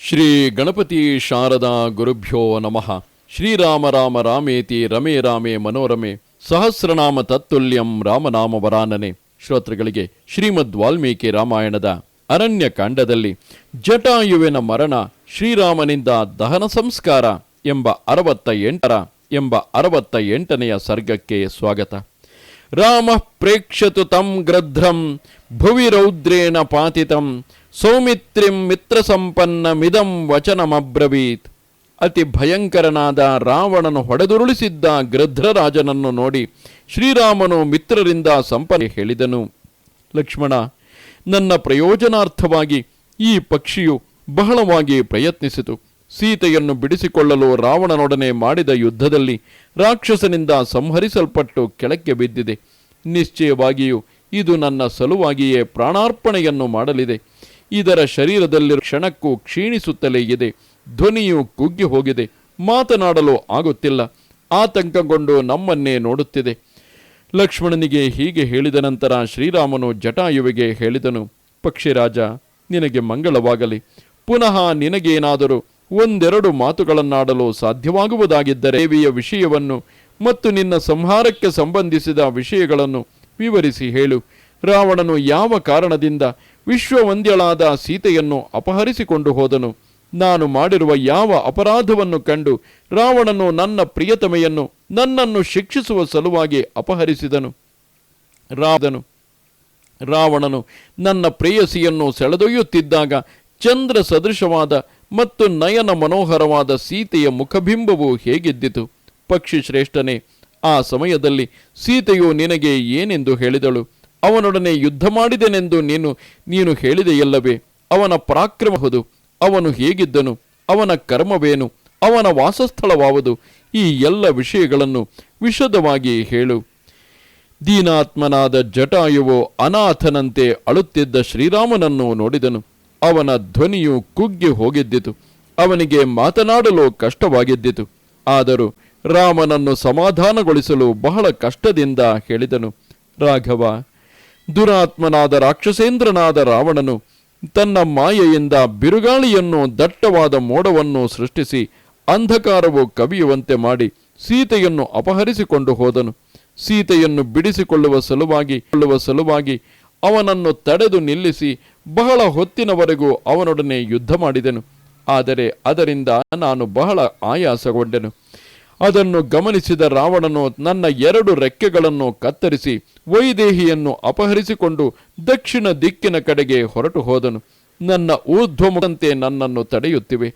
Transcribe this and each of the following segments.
ಶ್ರೀ ಗಣಪತಿ ಶಾರದಾ ಗುರುಭ್ಯೋ ನಮಃ. ಶ್ರೀರಾಮ ರಾಮ ರಾಮೇತಿ ರಮೇ ರಾಮೇ ಮನೋರಮೆ ಸಹಸ್ರನಾಮ ತತ್ತುಲ್ಯಂ ರಾಮನಾಮ ವರಾನನೆ. ಶ್ರೋತೃಗಳಿಗೆ ಶ್ರೀಮದ್ ವಾಲ್ಮೀಕಿ ರಾಮಾಯಣದ ಅರಣ್ಯ ಕಾಂಡದಲ್ಲಿ ಜಟಾಯುವಿನ ಮರಣ, ಶ್ರೀರಾಮನಿಂದ ದಹನ ಸಂಸ್ಕಾರ ಎಂಬ 68ನೆಯ ಸರ್ಗಕ್ಕೆ ಸ್ವಾಗತ. ರಾಮ ಪ್ರೇಕ್ಷತು ತಂ ಗೃಧ್ರಂ ಭುವಿ ರೌದ್ರೇಣ ಪಾತಿತಂ ಸೌಮಿತ್ರಿಂ ಮಿತ್ರ ಸಂಪನ್ನ ಮಿದಂ ವಚನಮಬ್ರವೀತ್. ಅತಿ ಭಯಂಕರನಾದ ರಾವಣನು ಹೊಡೆದುರುಳಿಸಿದ್ದ ಗೃಧ್ರರಾಜನನ್ನು ನೋಡಿ ಶ್ರೀರಾಮನು ಮಿತ್ರರಿಂದ ಸಂಪನ್ನ ಹೇಳಿದನು, ಲಕ್ಷ್ಮಣ, ನನ್ನ ಪ್ರಯೋಜನಾರ್ಥವಾಗಿ ಈ ಪಕ್ಷಿಯು ಬಹಳವಾಗಿ ಪ್ರಯತ್ನಿಸಿತು. ಸೀತೆಯನ್ನು ಬಿಡಿಸಿಕೊಳ್ಳಲು ರಾವಣನೊಡನೆ ಮಾಡಿದ ಯುದ್ಧದಲ್ಲಿ ರಾಕ್ಷಸನಿಂದ ಸಂಹರಿಸಲ್ಪಟ್ಟು ಕೆಳಕ್ಕೆ ಬಿದ್ದಿದೆ. ನಿಶ್ಚಯವಾಗಿಯೂ ಇದು ನನ್ನ ಸಲುವಾಗಿಯೇ ಪ್ರಾಣಾರ್ಪಣೆಯನ್ನು ಮಾಡಲಿದೆ. ಇದರ ಶರೀರದಲ್ಲಿ ಕ್ಷಣಕ್ಕೂ ಕ್ಷೀಣಿಸುತ್ತಲೇ ಇದೆ. ಧ್ವನಿಯು ಕುಗ್ಗಿ ಹೋಗಿದೆ. ಮಾತನಾಡಲು ಆಗುತ್ತಿಲ್ಲ. ಆತಂಕಗೊಂಡು ನಮ್ಮನ್ನೇ ನೋಡುತ್ತಿದೆ. ಲಕ್ಷ್ಮಣನಿಗೆ ಹೀಗೆ ಹೇಳಿದ ನಂತರ ಶ್ರೀರಾಮನು ಜಟಾಯುವಿಗೆ ಹೇಳಿದನು, ಪಕ್ಷಿರಾಜ, ನಿನಗೆ ಮಂಗಳವಾಗಲಿ. ಪುನಃ ನಿನಗೇನಾದರೂ ಒಂದೆರಡು ಮಾತುಗಳನ್ನಾಡಲು ಸಾಧ್ಯವಾಗುವುದಾಗಿದ್ದರೆ ದೇವಿಯ ವಿಷಯವನ್ನು ಮತ್ತು ನಿನ್ನ ಸಂಹಾರಕ್ಕೆ ಸಂಬಂಧಿಸಿದ ವಿಷಯಗಳನ್ನು ವಿವರಿಸಿ ಹೇಳು. ರಾವಣನು ಯಾವ ಕಾರಣದಿಂದ ವಿಶ್ವವಂದ್ಯಳಾದ ಸೀತೆಯನ್ನು ಅಪಹರಿಸಿಕೊಂಡು ಹೋದನು? ನಾನು ಮಾಡಿರುವ ಯಾವ ಅಪರಾಧವನ್ನು ಕಂಡು ರಾವಣನು ನನ್ನ ಪ್ರಿಯತಮೆಯನ್ನು ನನ್ನನ್ನು ಶಿಕ್ಷಿಸುವ ಸಲುವಾಗಿ ಅಪಹರಿಸಿದನು? ರಾವಣನು ನನ್ನ ಪ್ರೇಯಸಿಯನ್ನು ಸೆಳೆದೊಯ್ಯುತ್ತಿದ್ದಾಗ ಚಂದ್ರ ಸದೃಶವಾದ ಮತ್ತು ನಯನ ಮನೋಹರವಾದ ಸೀತೆಯ ಮುಖಬಿಂಬವು ಹೇಗಿದ್ದಿತು? ಪಕ್ಷಿ ಶ್ರೇಷ್ಠನೇ, ಆ ಸಮಯದಲ್ಲಿ ಸೀತೆಯು ನಿನಗೆ ಏನೆಂದು ಹೇಳಿದಳು? ಅವನೊಡನೆ ಯುದ್ಧ ಮಾಡಿದೆನೆಂದು ನೀನು ಹೇಳಿದೆಯಲ್ಲವೇ? ಅವನ ಪರಾಕ್ರಮವುದು, ಅವನು ಹೇಗಿದ್ದನು, ಅವನ ಕರ್ಮವೇನು, ಅವನ ವಾಸಸ್ಥಳವಾವುದು, ಈ ಎಲ್ಲ ವಿಷಯಗಳನ್ನು ವಿಶದವಾಗಿ ಹೇಳು. ದೀನಾತ್ಮನಾದ ಜಟಾಯುವು ಅನಾಥನಂತೆ ಅಳುತ್ತಿದ್ದ ಶ್ರೀರಾಮನನ್ನು ನೋಡಿದನು. ಅವನ ಧ್ವನಿಯು ಕುಗ್ಗಿ ಹೋಗಿದ್ದಿತು. ಅವನಿಗೆ ಮಾತನಾಡಲು ಕಷ್ಟವಾಗಿದ್ದಿತು. ಆದರೂ ರಾಮನನ್ನು ಸಮಾಧಾನಗೊಳಿಸಲು ಬಹಳ ಕಷ್ಟದಿಂದ ಹೇಳಿದನು, ರಾಘವ, ದುರಾತ್ಮನಾದ ರಾಕ್ಷಸೇಂದ್ರನಾದ ರಾವಣನು ತನ್ನ ಮಾಯೆಯಿಂದ ಬಿರುಗಾಳಿಯನ್ನು, ದಟ್ಟವಾದ ಮೋಡವನ್ನು ಸೃಷ್ಟಿಸಿ ಅಂಧಕಾರವು ಕವಿಯುವಂತೆ ಮಾಡಿ ಸೀತೆಯನ್ನು ಅಪಹರಿಸಿಕೊಂಡು ಹೋದನು. ಸೀತೆಯನ್ನು ಬಿಡಿಸಿಕೊಳ್ಳುವ ಸಲುವಾಗಿ ಅವನನ್ನು ತಡೆದು ನಿಲ್ಲಿಸಿ ಬಹಳ ಹೊತ್ತಿನವರೆಗೂ ಅವನೊಡನೆ ಯುದ್ಧ ಮಾಡಿದೆನು. ಆದರೆ ಅದರಿಂದ ನಾನು ಬಹಳ ಆಯಾಸಗೊಂಡೆನು. ಅದನ್ನು ಗಮನಿಸಿದ ರಾವಣನು ನನ್ನ 2 ರೆಕ್ಕೆಗಳನ್ನು ಕತ್ತರಿಸಿ ವೈದೇಹಿಯನ್ನು ಅಪಹರಿಸಿಕೊಂಡು ದಕ್ಷಿಣ ದಿಕ್ಕಿನ ಕಡೆಗೆ ಹೊರಟು ಹೋದನು. ನನ್ನ ಊರ್ಧ್ವಮುಖಂತೆ ನನ್ನನ್ನು ತಡೆಯುತ್ತಿವೆ.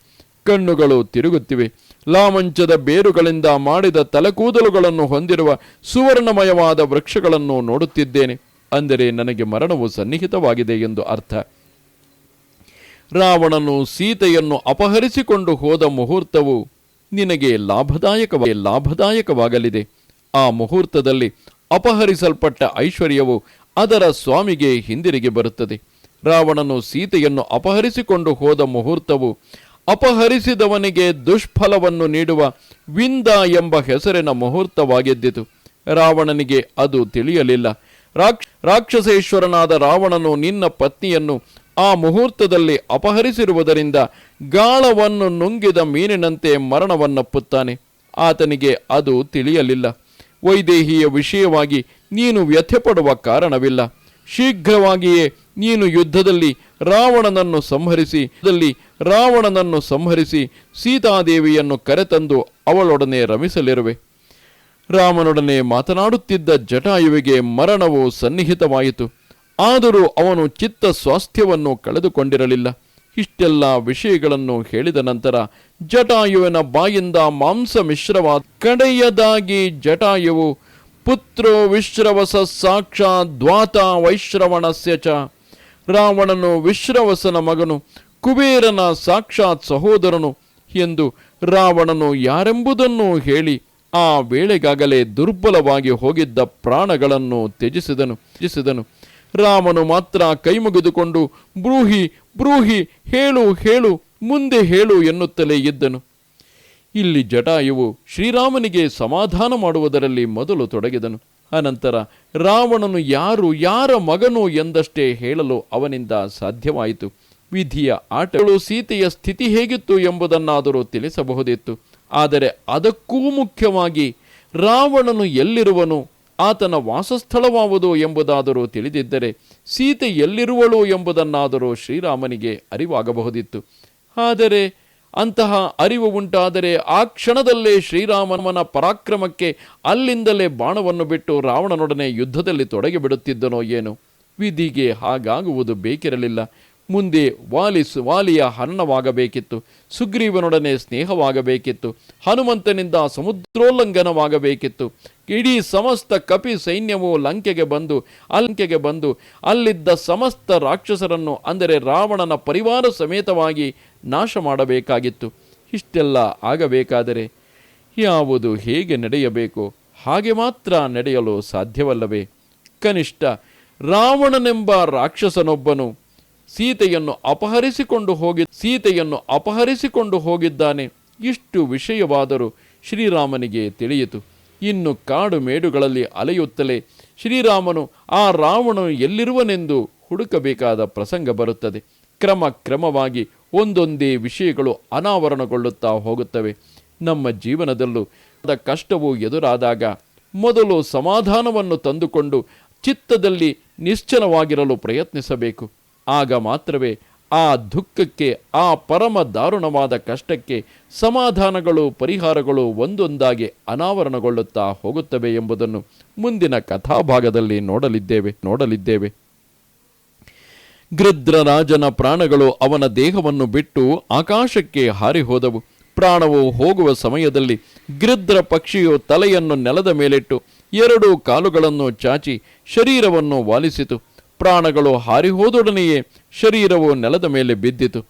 ಕಣ್ಣುಗಳು ತಿರುಗುತ್ತಿವೆ. ಲಾಮಂಚದ ಬೇರುಗಳಿಂದ ಮಾಡಿದ ತಲೆಕೂದಲುಗಳನ್ನು ಹೊಂದಿರುವ ಸುವರ್ಣಮಯವಾದ ವೃಕ್ಷಗಳನ್ನು ನೋಡುತ್ತಿದ್ದೇನೆ. ಅಂದರೆ ನನಗೆ ಮರಣವು ಸನ್ನಿಹಿತವಾಗಿದೆ ಎಂದು ಅರ್ಥ. ರಾವಣನು ಸೀತೆಯನ್ನು ಅಪಹರಿಸಿಕೊಂಡು ಹೋದ ಮುಹೂರ್ತವು ನಿನಗೆ ಲಾಭದಾಯಕವಾಗಲಿದೆ. ಆ ಮುಹೂರ್ತದಲ್ಲಿ ಅಪಹರಿಸಲ್ಪಟ್ಟ ಐಶ್ವರ್ಯವು ಅದರ ಸ್ವಾಮಿಗೆ ಹಿಂದಿರುಗಿ ಬರುತ್ತದೆ. ರಾವಣನು ಸೀತೆಯನ್ನು ಅಪಹರಿಸಿಕೊಂಡು ಹೋದ ಮುಹೂರ್ತವು ಅಪಹರಿಸಿದವನಿಗೆ ದುಷ್ಫಲವನ್ನು ನೀಡುವ ವಿಂದ ಎಂಬ ಹೆಸರಿನ ಮುಹೂರ್ತವಾಗಿದ್ದಿತು. ರಾವಣನಿಗೆ ಅದು ತಿಳಿಯಲಿಲ್ಲ. ರಾಕ್ಷಸೇಶ್ವರನಾದ ರಾವಣನು ನಿನ್ನ ಪತ್ನಿಯನ್ನು ಆ ಮುಹೂರ್ತದಲ್ಲಿ ಅಪಹರಿಸಿರುವುದರಿಂದ ಗಾಳವನ್ನು ನುಂಗಿದ ಮೀನಿನಂತೆ ಮರಣವನ್ನಪ್ಪುತ್ತಾನೆ. ಆತನಿಗೆ ಅದು ತಿಳಿಯಲಿಲ್ಲ. ವೈದೇಹಿಯ ವಿಷಯವಾಗಿ ನೀನು ವ್ಯಥೆಪಡುವ ಕಾರಣವಿಲ್ಲ. ಶೀಘ್ರವಾಗಿಯೇ ನೀನು ಯುದ್ಧದಲ್ಲಿ ರಾವಣನನ್ನು ಸಂಹರಿಸಿ ಸೀತಾದೇವಿಯನ್ನು ಕರೆತಂದು ಅವಳೊಡನೆ ರಮಿಸಲಿರುವೆ. ರಾಮನೊಡನೆ ಮಾತನಾಡುತ್ತಿದ್ದ ಜಟಾಯುವಿಗೆ ಮರಣವು ಸನ್ನಿಹಿತವಾಯಿತು. ಆದರೂ ಅವನು ಚಿತ್ತ ಸ್ವಾಸ್ಥ್ಯವನ್ನು ಕಳೆದುಕೊಂಡಿರಲಿಲ್ಲ. ಇಷ್ಟೆಲ್ಲ ವಿಷಯಗಳನ್ನು ಹೇಳಿದ ನಂತರ ಜಟಾಯುವಿನ ಬಾಯಿಂದ ಮಾಂಸ ಮಿಶ್ರವಾದ ಕಡೆಯದಾಗಿ ಜಟಾಯುವು ಪುತ್ರೋ ವಿಶ್ರವಸ ಸಾಕ್ಷಾತ್ ದ್ವಾತ ವೈಶ್ರವಣಸ್ಯ ಚ. ರಾವಣನು ವಿಶ್ರವಸನ ಮಗನು, ಕುಬೇರನ ಸಾಕ್ಷಾತ್ ಸಹೋದರನು ಎಂದು ರಾವಣನು ಯಾರೆಂಬುದನ್ನು ಹೇಳಿ ಆ ವೇಳೆಗಾಗಲೇ ದುರ್ಬಲವಾಗಿ ಹೋಗಿದ್ದ ಪ್ರಾಣಗಳನ್ನು ತ್ಯಜಿಸಿದನು. ರಾಮನು ಮಾತ್ರ ಕೈಮುಗಿದುಕೊಂಡು ಬ್ರೂಹಿ ಬ್ರೂಹಿ, ಹೇಳು ಮುಂದೆ ಹೇಳು ಎನ್ನುತ್ತಲೇ ಇದ್ದನು. ಇಲ್ಲಿ ಜಟಾಯುವು ಶ್ರೀರಾಮನಿಗೆ ಸಮಾಧಾನ ಮಾಡುವುದರಲ್ಲಿ ಮೊದಲು ತೊಡಗಿದನು. ಅನಂತರ ರಾವಣನು ಯಾರ ಮಗನು ಎಂದಷ್ಟೇ ಹೇಳಲು ಅವನಿಂದ ಸಾಧ್ಯವಾಯಿತು. ವಿಧಿಯ ಆಟಗಳು ಸೀತೆಯ ಸ್ಥಿತಿ ಹೇಗಿತ್ತು ಎಂಬುದನ್ನಾದರೂ ತಿಳಿಸಬಹುದಿತ್ತು. ಆದರೆ ಅದಕ್ಕೂ ಮುಖ್ಯವಾಗಿ ರಾವಣನು ಎಲ್ಲಿರುವನು, ಆತನ ವಾಸಸ್ಥಳವಾವುದು ಎಂಬುದಾದರೂ ತಿಳಿದಿದ್ದರೆ ಸೀತೆ ಎಲ್ಲಿರುವಳು ಎಂಬುದನ್ನಾದರೂ ಶ್ರೀರಾಮನಿಗೆ ಅರಿವಾಗಬಹುದಿತ್ತು. ಆದರೆ ಅಂತಹ ಅರಿವು ಉಂಟಾದರೆ ಆ ಕ್ಷಣದಲ್ಲೇ ಶ್ರೀರಾಮನ ಪರಾಕ್ರಮಕ್ಕೆ ಅಲ್ಲಿಂದಲೇ ಬಾಣವನ್ನು ಬಿಟ್ಟು ರಾವಣನೊಡನೆ ಯುದ್ಧದಲ್ಲಿ ತೊಡಗಿಬಿಡುತ್ತಿದ್ದನೋ ಏನು. ವಿಧಿಗೆ ಹಾಗಾಗುವುದು ಬೇಕಿರಲಿಲ್ಲ. ಮುಂದೆ ವಾಲಿಯ ಹರಣವಾಗಬೇಕಿತ್ತು, ಸುಗ್ರೀವನೊಡನೆ ಸ್ನೇಹವಾಗಬೇಕಿತ್ತು, ಹನುಮಂತನಿಂದ ಸಮುದ್ರೋಲ್ಲಂಘನವಾಗಬೇಕಿತ್ತು. ಇಡೀ ಸಮಸ್ತ ಕಪಿ ಸೈನ್ಯವು ಲಂಕೆಗೆ ಬಂದು ಅಲ್ಲಿದ್ದ ಸಮಸ್ತ ರಾಕ್ಷಸರನ್ನು, ಅಂದರೆ ರಾವಣನ ಪರಿವಾರ ಸಮೇತವಾಗಿ ನಾಶ ಮಾಡಬೇಕಾಗಿತ್ತು. ಇಷ್ಟೆಲ್ಲ ಆಗಬೇಕಾದರೆ ಯಾವುದು ಹೇಗೆ ನಡೆಯಬೇಕು ಹಾಗೆ ಮಾತ್ರ ನಡೆಯಲು ಸಾಧ್ಯವಲ್ಲವೇ? ಕನಿಷ್ಠ ರಾವಣನೆಂಬ ರಾಕ್ಷಸನೊಬ್ಬನು ಸೀತೆಯನ್ನು ಅಪಹರಿಸಿಕೊಂಡು ಹೋಗಿದ್ದಾನೆ. ಇಷ್ಟು ವಿಷಯವಾದರೂ ಶ್ರೀರಾಮನಿಗೆ ತಿಳಿಯಿತು. ಇನ್ನು ಕಾಡು ಮೇಡುಗಳಲ್ಲಿ ಅಲೆಯುತ್ತಲೇ ಶ್ರೀರಾಮನು ಆ ರಾವಣನು ಎಲ್ಲಿರುವನೆಂದು ಹುಡುಕಬೇಕಾದ ಪ್ರಸಂಗ ಬರುತ್ತದೆ. ಕ್ರಮವಾಗಿ ಒಂದೊಂದೇ ವಿಷಯಗಳು ಅನಾವರಣಗೊಳ್ಳುತ್ತಾ ಹೋಗುತ್ತವೆ. ನಮ್ಮ ಜೀವನದಲ್ಲೂ ಕಷ್ಟವು ಎದುರಾದಾಗ ಮೊದಲು ಸಮಾಧಾನವನ್ನು ತಂದುಕೊಂಡು ಚಿತ್ತದಲ್ಲಿ ನಿಶ್ಚಲವಾಗಿರಲು ಪ್ರಯತ್ನಿಸಬೇಕು. ಆಗ ಮಾತ್ರವೇ ಆ ದುಃಖಕ್ಕೆ, ಆ ಪರಮ ದಾರುಣವಾದ ಕಷ್ಟಕ್ಕೆ ಸಮಾಧಾನಗಳು, ಪರಿಹಾರಗಳು ಒಂದೊಂದಾಗಿ ಅನಾವರಣಗೊಳ್ಳುತ್ತಾ ಹೋಗುತ್ತವೆ ಎಂಬುದನ್ನು ಮುಂದಿನ ಕಥಾಭಾಗದಲ್ಲಿ ನೋಡಲಿದ್ದೇವೆ. ಗೃಧ್ರರಾಜನ ಪ್ರಾಣಗಳು ಅವನ ದೇಹವನ್ನು ಬಿಟ್ಟು ಆಕಾಶಕ್ಕೆ ಹಾರಿ ಹೋದವು. ಪ್ರಾಣವು ಹೋಗುವ ಸಮಯದಲ್ಲಿ ಗೃಧ್ರ ಪಕ್ಷಿಯು ತಲೆಯನ್ನು ನೆಲದ ಮೇಲಿಟ್ಟು 2 ಕಾಲುಗಳನ್ನು ಚಾಚಿ ಶರೀರವನ್ನು ವಾಲಿಸಿತು. ಪ್ರಾಣಗಳು ಹಾರಿಹೋದೊಡನೆಯೇ ಶರೀರವು ನೆಲದ ಮೇಲೆ ಬಿದ್ದಿತು.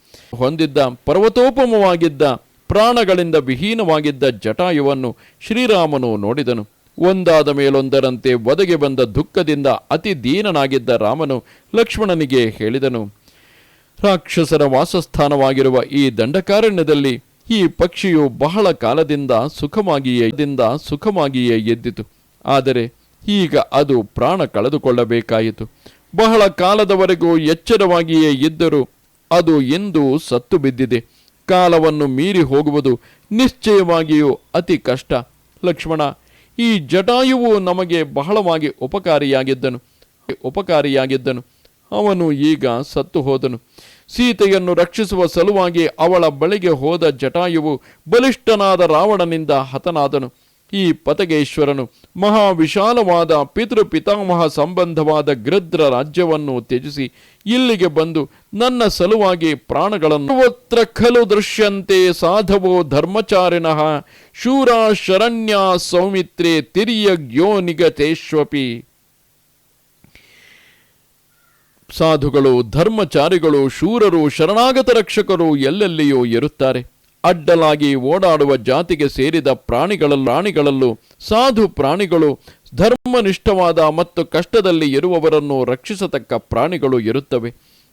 ಹೊಂದಿದ್ದ ಪರ್ವತೋಪಮವಾಗಿದ್ದ, ಪ್ರಾಣಗಳಿಂದ ವಿಹೀನವಾಗಿದ್ದ ಜಟಾಯುವನ್ನು ಶ್ರೀರಾಮನು ನೋಡಿದನು. ಒಂದಾದ ಮೇಲೊಂದರಂತೆ ಒದಗಿ ಬಂದ ದುಃಖದಿಂದ ಅತಿ ದೀನನಾಗಿದ್ದ ರಾಮನು ಲಕ್ಷ್ಮಣನಿಗೆ ಹೇಳಿದನು, ರಾಕ್ಷಸರ ವಾಸಸ್ಥಾನವಾಗಿರುವ ಈ ದಂಡಕಾರಣ್ಯದಲ್ಲಿ ಈ ಪಕ್ಷಿಯು ಬಹಳ ಕಾಲದಿಂದ ಸುಖವಾಗಿಯೇ ಎದ್ದಿತು. ಆದರೆ ಈಗ ಅದು ಪ್ರಾಣ ಕಳೆದುಕೊಳ್ಳಬೇಕಾಯಿತು. ಬಹಳ ಕಾಲದವರೆಗೂ ಎಚ್ಚರವಾಗಿಯೇ ಇದ್ದರೂ ಅದು ಎಂದು ಸತ್ತು ಬಿದ್ದಿದೆ. ಕಾಲವನ್ನು ಮೀರಿ ಹೋಗುವುದು ನಿಶ್ಚಯವಾಗಿಯೂ ಅತಿ ಕಷ್ಟ. ಲಕ್ಷ್ಮಣ, ಈ ಜಟಾಯುವು ನಮಗೆ ಬಹಳವಾಗಿ ಉಪಕಾರಿಯಾಗಿದ್ದನು. ಅವನು ಈಗ ಸತ್ತು ಹೋದನು. ಸೀತೆಯನ್ನು ರಕ್ಷಿಸುವ ಸಲುವಾಗಿ ಅವಳ ಬಳಿಗೆ ಹೋದ ಜಟಾಯುವು ಬಲಿಷ್ಠನಾದ ರಾವಣನಿಂದ ಹತನಾದನು. ಈ ಪತಗೇಶ್ವರನು ಮಹಾವಿಶಾಲವಾದ ಪಿತೃಪಿತಾಮಹ ಸಂಬಂಧವಾದ ಗೃಧ್ರ ರಾಜ್ಯವನ್ನು ತ್ಯಜಿಸಿ ಇಲ್ಲಿಗೆ ಬಂದು ನನ್ನ ಸಲುವಾಗಿ ಪ್ರಾಣಗಳನ್ನು ಸರ್ವತ್ರ ಖಲು ದೃಶ್ಯಂತೆ ಸಾಧವೋ ಧರ್ಮಚಾರಿಣಃ ಶೂರಾ ಶರಣ್ಯ ಸೌಮಿತ್ರೇ ತಿರ್ಯಗ್ಯೋ ನಿಗತೇಶ್ವಪಿ. ಸಾಧುಗಳು, ಧರ್ಮಚಾರಿಗಳು, ಶೂರರು, ಶರಣಾಗತ ರಕ್ಷಕರು ಎಲ್ಲೆಲ್ಲಿಯೂ ಇರುತ್ತಾರೆ. ಅಡ್ಡಲಾಗಿ ಓಡಾಡುವ ಜಾತಿಗೆ ಸೇರಿದ ಪ್ರಾಣಿಗಳಲ್ಲೂ ಸಾಧು ಪ್ರಾಣಿಗಳು, ಧರ್ಮನಿಷ್ಠವಾದ ಮತ್ತು ಕಷ್ಟದಲ್ಲಿ ಇರುವವರನ್ನು ರಕ್ಷಿಸತಕ್ಕ ಪ್ರಾಣಿಗಳು ಇರುತ್ತವೆ.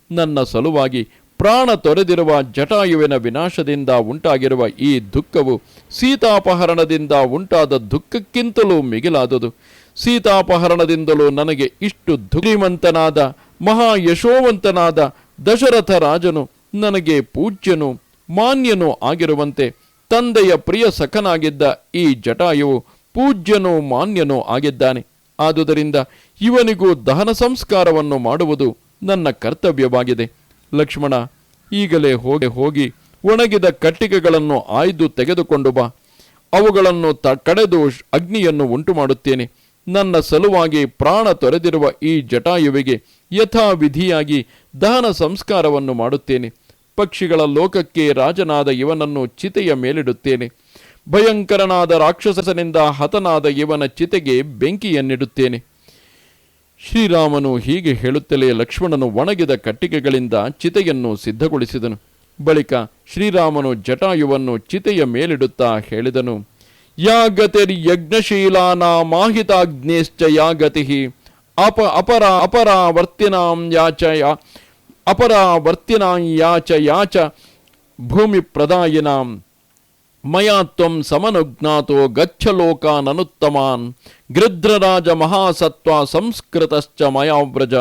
ನನ್ನ ಸಲುವಾಗಿ ಪ್ರಾಣ ತೊರೆದಿರುವ ಜಟಾಯುವಿನ ವಿನಾಶದಿಂದ ಉಂಟಾಗಿರುವ ಈ ದುಃಖವು ಸೀತಾಪಹರಣದಿಂದ ಉಂಟಾದ ದುಃಖಕ್ಕಿಂತಲೂ ಮಿಗಿಲಾದುದು. ಸೀತಾಪಹರಣದಿಂದಲೂ ನನಗೆ ಇಷ್ಟು ಶ್ರೀಮಂತನಾದ ಮಹಾಯಶೋವಂತನಾದ ದಶರಥ ರಾಜನು ನನಗೆ ಪೂಜ್ಯನು ಮಾನ್ಯನೂ ಆಗಿರುವಂತೆ ತಂದೆಯ ಪ್ರಿಯ ಸಖನಾಗಿದ್ದ ಈ ಜಟಾಯುವು ಪೂಜ್ಯನೂ ಮಾನ್ಯನೂ ಆಗಿದ್ದಾನೆ. ಆದುದರಿಂದ ಇವನಿಗೂ ದಹನ ಸಂಸ್ಕಾರವನ್ನು ಮಾಡುವುದು ನನ್ನ ಕರ್ತವ್ಯವಾಗಿದೆ. ಲಕ್ಷ್ಮಣ, ಈಗಲೇ ಹೋಗಿ ಒಣಗಿದ ಕಟ್ಟಿಗೆಗಳನ್ನು ಆಯ್ದು ತೆಗೆದುಕೊಂಡು ಬಾ. ಅವುಗಳನ್ನು ಕಡೆದು ಅಗ್ನಿಯನ್ನು ಉಂಟು ಮಾಡುತ್ತೇನೆ. ನನ್ನ ಸಲುವಾಗಿ ಪ್ರಾಣ ತೊರೆದಿರುವ ಈ ಜಟಾಯುವಿಗೆ ಯಥಾವಿಧಿಯಾಗಿ ದಹನ ಸಂಸ್ಕಾರವನ್ನು ಮಾಡುತ್ತೇನೆ. ಪಕ್ಷಿಗಳ ಲೋಕಕ್ಕೆ ರಾಜನಾದ ಇವನನ್ನು ಚಿತೆಯ ಮೇಲಿಡುತ್ತೇನೆ. ಭಯಂಕರನಾದ ರಾಕ್ಷಸನಿಂದ ಹತನಾದ ಇವನ ಚಿತೆಗೆ ಬೆಂಕಿಯನ್ನಿಡುತ್ತೇನೆ. ಶ್ರೀರಾಮನು ಹೀಗೆ ಹೇಳುತ್ತಲೇ ಲಕ್ಷ್ಮಣನು ಒಣಗಿದ ಕಟ್ಟಿಗೆಗಳಿಂದ ಚಿತೆಯನ್ನು ಸಿದ್ಧಗೊಳಿಸಿದನು. ಬಳಿಕ ಶ್ರೀರಾಮನು ಜಟಾಯುವನ್ನು ಚಿತೆಯ ಮೇಲಿಡುತ್ತಾ ಹೇಳಿದನು, ಯಾಗತಿರ್ಯಜ್ಞಶೀಲಾನ ಮಾಹಿತಾಗ್ನೇಶ್ಚ ಯಾಗತಿ ಅಪರಾವರ್ತಿನಾಂ ಯಾಚ ಭೂಮಿ ಪ್ರದಾಯಿನಾಂ ಮಯಾ ತ್ವಂ ಸಮನುಜ್ಞಾತೋ ಗಚ್ಚ ಲೋಕಾನನುತ್ತಮಾನ್ ಗೃಧ್ರರಾಜ ಮಹಾಸತ್ವ ಸಂಸ್ಕೃತಶ್ಚ ಮಯಾವ್ರಜ.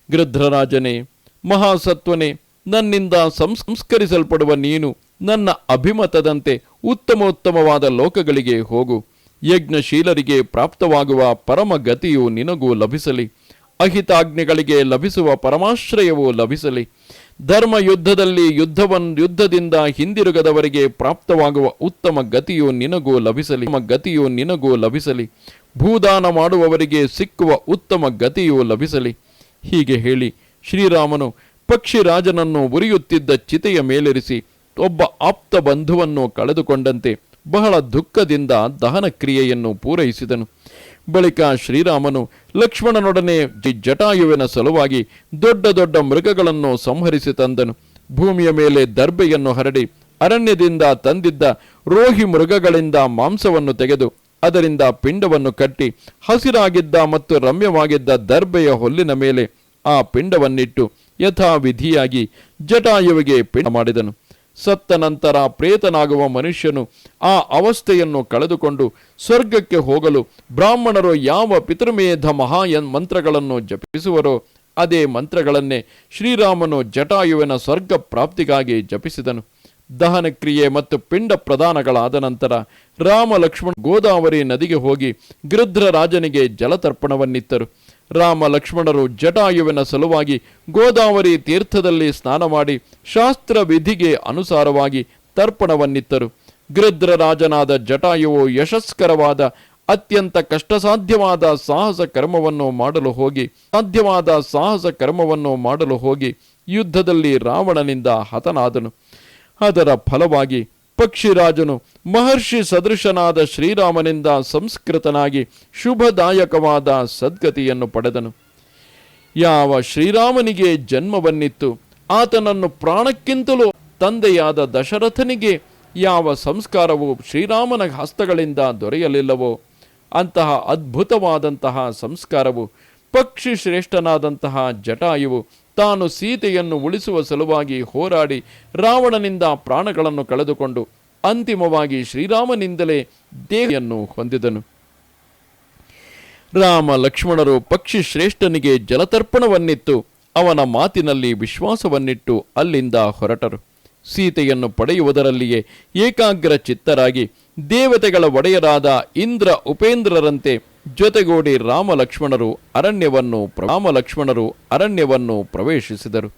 ಗೃಧ್ರರಾಜನೇ, ಮಹಾಸತ್ವನೇ, ನನ್ನಿಂದ ಸಂಸ್ಕರಿಸಲ್ಪಡುವ ನೀನು ನನ್ನ ಅಭಿಮತದಂತೆ ಉತ್ತಮೋತ್ತಮವಾದ ಲೋಕಗಳಿಗೆ ಹೋಗು. ಯಜ್ಞಶೀಲರಿಗೆ ಪ್ರಾಪ್ತವಾಗುವ ಪರಮ ಗತಿಯು ನಿನಗೂ ಲಭಿಸಲಿ. ಅಹಿತಾಜ್ಞೆಗಳಿಗೆ ಲಭಿಸುವ ಪರಮಾಶ್ರಯವೂ ಲಭಿಸಲಿ. ಧರ್ಮ ಯುದ್ಧದಲ್ಲಿ ಯುದ್ಧದಿಂದ ಹಿಂದಿರುಗದವರಿಗೆ ಪ್ರಾಪ್ತವಾಗುವ ಉತ್ತಮ ಗತಿಯು ನಿನಗೂ ಲಭಿಸಲಿ. ಭೂದಾನ ಮಾಡುವವರಿಗೆ ಸಿಕ್ಕುವ ಉತ್ತಮ ಗತಿಯು ಲಭಿಸಲಿ. ಹೀಗೆ ಹೇಳಿ ಶ್ರೀರಾಮನು ಪಕ್ಷಿರಾಜನನ್ನು ಉರಿಯುತ್ತಿದ್ದ ಚಿತೆಯ ಮೇಲಿರಿಸಿ ಒಬ್ಬ ಆಪ್ತ ಬಂಧುವನ್ನು ಕಳೆದುಕೊಂಡಂತೆ ಬಹಳ ದುಃಖದಿಂದ ದಹನ ಕ್ರಿಯೆಯನ್ನು ಪೂರೈಸಿದನು. ಬಳಿಕ ಶ್ರೀರಾಮನು ಲಕ್ಷ್ಮಣನೊಡನೆ ಜಟಾಯುವಿನ ಸಲುವಾಗಿ ದೊಡ್ಡ ದೊಡ್ಡ ಮೃಗಗಳನ್ನು ಸಂಹರಿಸಿ ತಂದನು. ಭೂಮಿಯ ಮೇಲೆ ದರ್ಬೆಯನ್ನು ಹರಡಿ ಅರಣ್ಯದಿಂದ ತಂದಿದ್ದ ರೋಹಿ ಮೃಗಗಳಿಂದ ಮಾಂಸವನ್ನು ತೆಗೆದು ಅದರಿಂದ ಪಿಂಡವನ್ನು ಕಟ್ಟಿ ಹಸಿರಾಗಿದ್ದ ಮತ್ತು ರಮ್ಯವಾಗಿದ್ದ ದರ್ಬೆಯ ಹೊಲ್ಲಿನ ಮೇಲೆ ಆ ಪಿಂಡವನ್ನಿಟ್ಟು ಯಥಾವಿಧಿಯಾಗಿ ಜಟಾಯುವಿಗೆ ಪಿಂಡ ಮಾಡಿದನು. ಸತ್ತ ನಂತರ ಪ್ರೇತನಾಗುವ ಮನುಷ್ಯನು ಆ ಅವಸ್ಥೆಯನ್ನು ಕಳೆದುಕೊಂಡು ಸ್ವರ್ಗಕ್ಕೆ ಹೋಗಲು ಬ್ರಾಹ್ಮಣರು ಯಾವ ಪಿತೃಮೇಧ ಮಂತ್ರಗಳನ್ನು ಜಪಿಸುವರೋ ಅದೇ ಮಂತ್ರಗಳನ್ನೇ ಶ್ರೀರಾಮನು ಜಟಾಯುವಿನ ಸ್ವರ್ಗ ಪ್ರಾಪ್ತಿಗಾಗಿ ಜಪಿಸಿದನು. ದಹನ ಕ್ರಿಯೆ ಮತ್ತು ಪಿಂಡ ಪ್ರದಾನಗಳಾದ ನಂತರ ರಾಮ ಲಕ್ಷ್ಮಣ ಗೋದಾವರಿ ನದಿಗೆ ಹೋಗಿ ಗೃಧ್ರ ರಾಜನಿಗೆ ಜಲತರ್ಪಣವನ್ನಿತ್ತರು. ರಾಮ ಲಕ್ಷ್ಮಣರು ಜಟಾಯುವಿನ ಸಲುವಾಗಿ ಗೋದಾವರಿ ತೀರ್ಥದಲ್ಲಿ ಸ್ನಾನ ಮಾಡಿ ಶಾಸ್ತ್ರ ವಿಧಿಗೆ ಅನುಸಾರವಾಗಿ ತರ್ಪಣವನ್ನಿತ್ತರು. ಗೃಧ್ರ ರಾಜನಾದ ಜಟಾಯುವು ಯಶಸ್ಕರವಾದ ಅತ್ಯಂತ ಕಷ್ಟಸಾಧ್ಯವಾದ ಸಾಹಸ ಕರ್ಮವನ್ನು ಮಾಡಲು ಹೋಗಿ ಯುದ್ಧದಲ್ಲಿ ರಾವಣನಿಂದ ಹತನಾದನು. ಅದರ ಫಲವಾಗಿ ಪಕ್ಷಿರಾಜನು ಮಹರ್ಷಿ ಸದೃಶನಾದ ಶ್ರೀರಾಮನಿಂದ ಸಂಸ್ಕೃತನಾಗಿ ಶುಭದಾಯಕವಾದ ಸದ್ಗತಿಯನ್ನು ಪಡೆದನು. ಯಾವ ಶ್ರೀರಾಮನಿಗೆ ಜನ್ಮವನ್ನಿತ್ತು ಆತನನ್ನು ಪ್ರಾಣಕ್ಕಿಂತಲೂ ತಂದೆಯಾದ ದಶರಥನಿಗೆ ಯಾವ ಸಂಸ್ಕಾರವು ಶ್ರೀರಾಮನ ಹಸ್ತಗಳಿಂದ ದೊರೆಯಲಿಲ್ಲವೋ ಅಂತಹ ಅದ್ಭುತವಾದಂತಹ ಸಂಸ್ಕಾರವು ಪಕ್ಷಿ ಶ್ರೇಷ್ಠನಾದಂತಹ ಜಟಾಯುವು ತಾನು ಸೀತೆಯನ್ನು ಉಳಿಸುವ ಸಲುವಾಗಿ ಹೋರಾಡಿ ರಾವಣನಿಂದ ಪ್ರಾಣಗಳನ್ನು ಕಳೆದುಕೊಂಡು ಅಂತಿಮವಾಗಿ ಶ್ರೀರಾಮನಿಂದಲೇ ದೇವಿಯನ್ನು ಹೊಂದಿದನು. ರಾಮ ಲಕ್ಷ್ಮಣರು ಪಕ್ಷಿ ಶ್ರೇಷ್ಠನಿಗೆ ಜಲತರ್ಪಣವನ್ನಿತ್ತು ಅವನ ಮಾತಿನಲ್ಲಿ ವಿಶ್ವಾಸವನ್ನಿಟ್ಟು ಅಲ್ಲಿಂದ ಹೊರಟರು. ಸೀತೆಯನ್ನು ಪಡೆಯುವುದರಲ್ಲಿಯೇ ಏಕಾಗ್ರ ಚಿತ್ತರಾಗಿ ದೇವತೆಗಳ ಒಡೆಯರಾದ ಇಂದ್ರ ಉಪೇಂದ್ರರಂತೆ ಜೊತೆಗೂಡಿ ರಾಮ ಲಕ್ಷ್ಮಣರು ಅರಣ್ಯವನ್ನು ಪ್ರವೇಶಿಸಿದರು.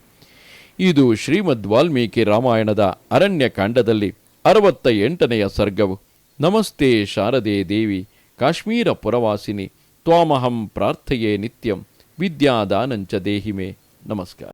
ಇದು ಶ್ರೀಮದ್ ವಾಲ್ಮೀಕಿ ರಾಮಾಯಣದ ಅರಣ್ಯಕಾಂಡದಲ್ಲಿ 68ನೆಯ ಸರ್ಗವು. ನಮಸ್ತೆ ಶಾರದೆ ದೇವಿ ಕಾಶ್ಮೀರ ಪುರವಾಸಿನಿ ತ್ವಾಮಹಂ ಪ್ರಾರ್ಥಯೇ ನಿತ್ಯಂ ವಿದ್ಯಾದಾನಂಚ ದೇಹಿಮೆ. ನಮಸ್ಕಾರ.